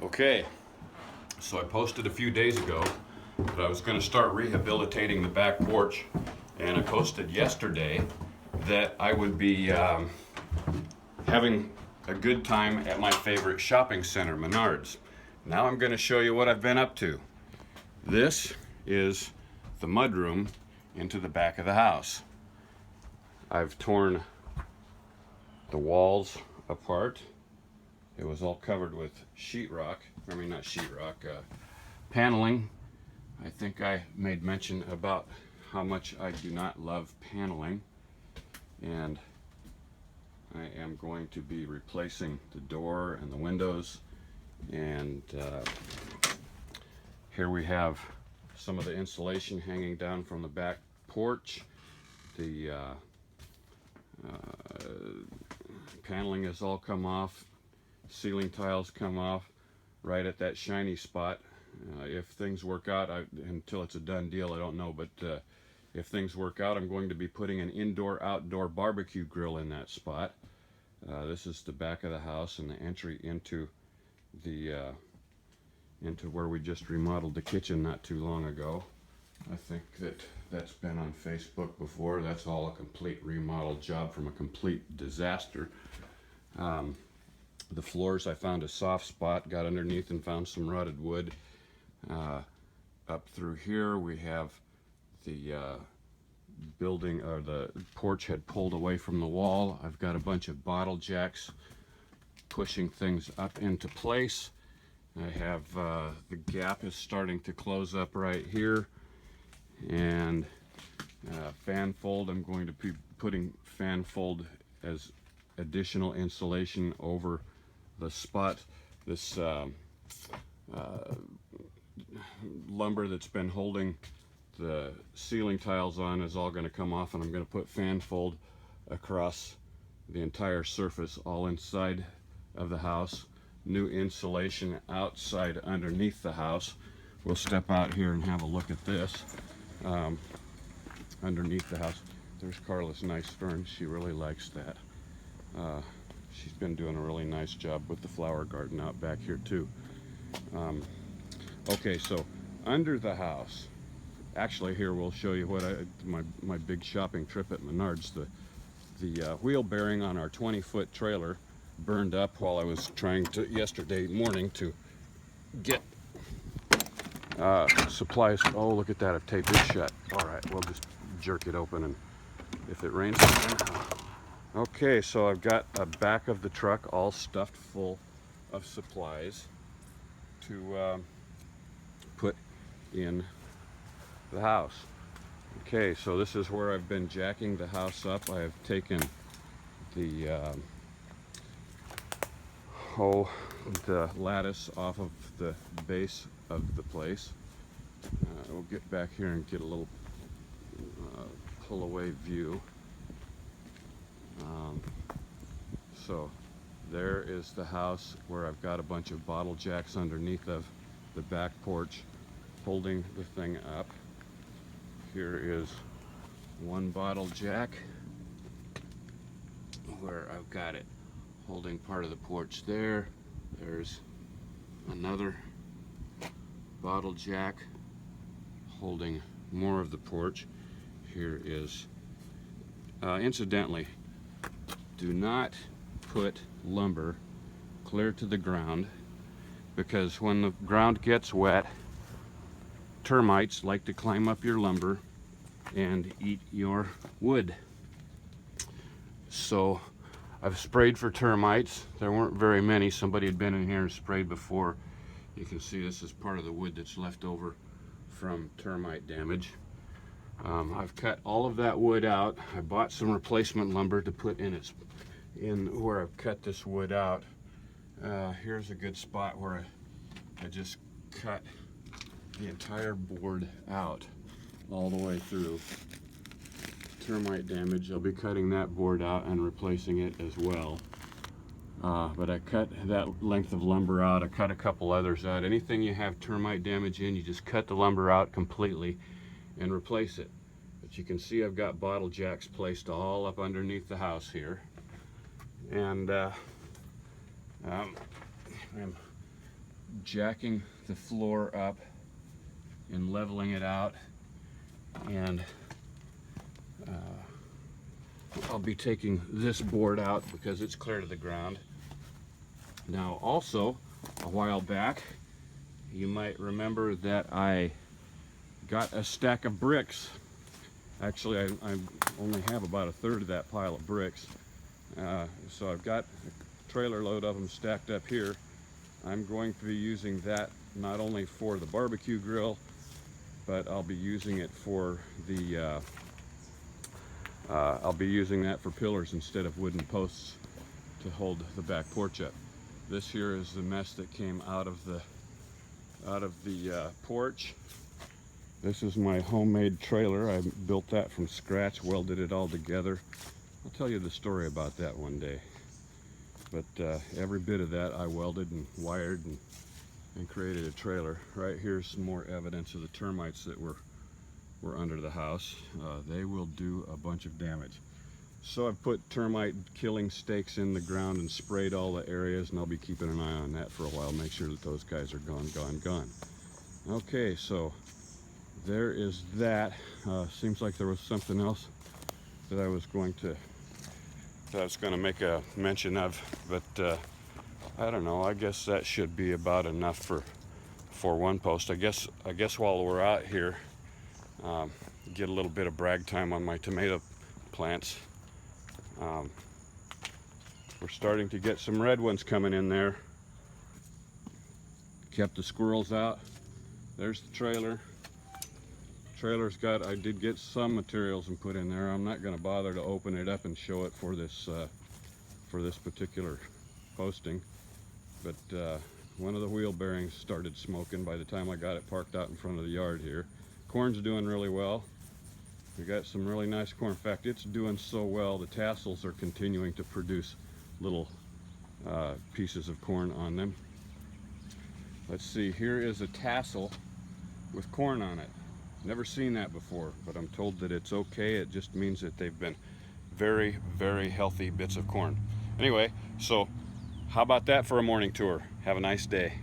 Okay, so I posted a few days ago that I was going to start rehabilitating the back porch, and I posted yesterday that I would be having a good time at my favorite shopping center, Menards. Now I'm going to show you what I've been up to. This is the mudroom into the back of the house. I've torn the walls apart. It was all covered with sheetrock. I mean, not sheetrock, paneling. I think I made mention about how much I do not love paneling. And I am going to be replacing the door and the windows. And here we have some of the insulation hanging down from the back porch. The paneling has all come off. Ceiling tiles come off right at that shiny spot. If things work out, until it's a done deal, I don't know, but if things work out, I'm going to be putting an indoor-outdoor barbecue grill in that spot. This is the back of the house and the entry into the into where we just remodeled the kitchen not too long ago. I think that's been on Facebook before. That's all a complete remodel job from a complete disaster. The floors, I found a soft spot, got underneath and found some rotted wood. Up through here we have the building, or the porch had pulled away from the wall. I've got a bunch of bottle jacks pushing things up into place. I have the gap is starting to close up right here, and fan fold. I'm going to be putting fan fold as additional insulation over the spot. This lumber that's been holding the ceiling tiles on is all going to come off, and I'm going to put fan fold across the entire surface, all inside of the house. New insulation outside underneath the house. We'll step out here and have a look at this. Underneath the house, there's Carla's nice fern. She really likes that. She's been doing a really nice job with the flower garden out back here too. Okay, so under the house, actually here we'll show you what my big shopping trip at Menards. The wheel bearing on our 20-foot trailer burned up while I was trying to, yesterday morning, to get supplies. Oh, look at that, I've taped it shut. All right, we'll just jerk it open, and if it rains, okay, so I've got a back of the truck all stuffed full of supplies to put in the house. Okay, so this is where I've been jacking the house up. I have taken the the lattice off of the base of the place. We'll get back here and get a little pull away view. So there is the house where I've got a bunch of bottle jacks underneath of the back porch holding the thing up. Here is one bottle jack where I've got it holding part of the porch there. There's another bottle jack holding more of the porch. Here is, incidentally, do not put lumber clear to the ground, because when the ground gets wet, termites like to climb up your lumber and eat your wood. So I've sprayed for termites. There weren't very many. Somebody had been in here and sprayed before. You can see this is part of the wood that's left over from termite damage. I've cut all of that wood out. I bought some replacement lumber to put in where I've cut this wood out. Here's a good spot where I just cut the entire board out all the way through. Termite damage, I'll be cutting that board out and replacing it as well. But I cut that length of lumber out. I cut a couple others out. Anything you have termite damage in, you just cut the lumber out completely and replace it. But you can see I've got bottle jacks placed all up underneath the house here. And I'm jacking the floor up and leveling it out, and I'll be taking this board out because it's clear to the ground. Now also, a while back, you might remember that I got a stack of bricks. Actually, I only have about a third of that pile of bricks. So I've got a trailer load of them stacked up here. I'm going to be using that not only for the barbecue grill, but I'll be using it for the I'll be using that for pillars instead of wooden posts to hold the back porch up. This here is the mess that came out of the porch. This is my homemade trailer. I built that from scratch, welded it all together. I'll tell you the story about that one day. But every bit of that I welded and wired and created a trailer. Right here's some more evidence of the termites that were under the house. They will do a bunch of damage. So I've put termite killing stakes in the ground and sprayed all the areas, and I'll be keeping an eye on that for a while, make sure that those guys are gone. Okay, so there is that. Seems like there was something else that I was going to make a mention of, but I don't know. I guess that should be about enough for one post. I guess while we're out here, get a little bit of brag time on my tomato plants. We're starting to get some red ones coming in there. Kept the squirrels out. There's the trailer. I did get some materials and put in there. I'm not going to bother to open it up and show it for this particular posting, but one of the wheel bearings started smoking by the time I got it parked out in front of the yard here. Corn's doing really well. We got some really nice corn. In fact, it's doing so well, the tassels are continuing to produce little pieces of corn on them. Let's see, here is a tassel with corn on it. Never seen that before, but I'm told that it's okay. It just means that they've been very, very healthy bits of corn. Anyway, so how about that for a morning tour? Have a nice day.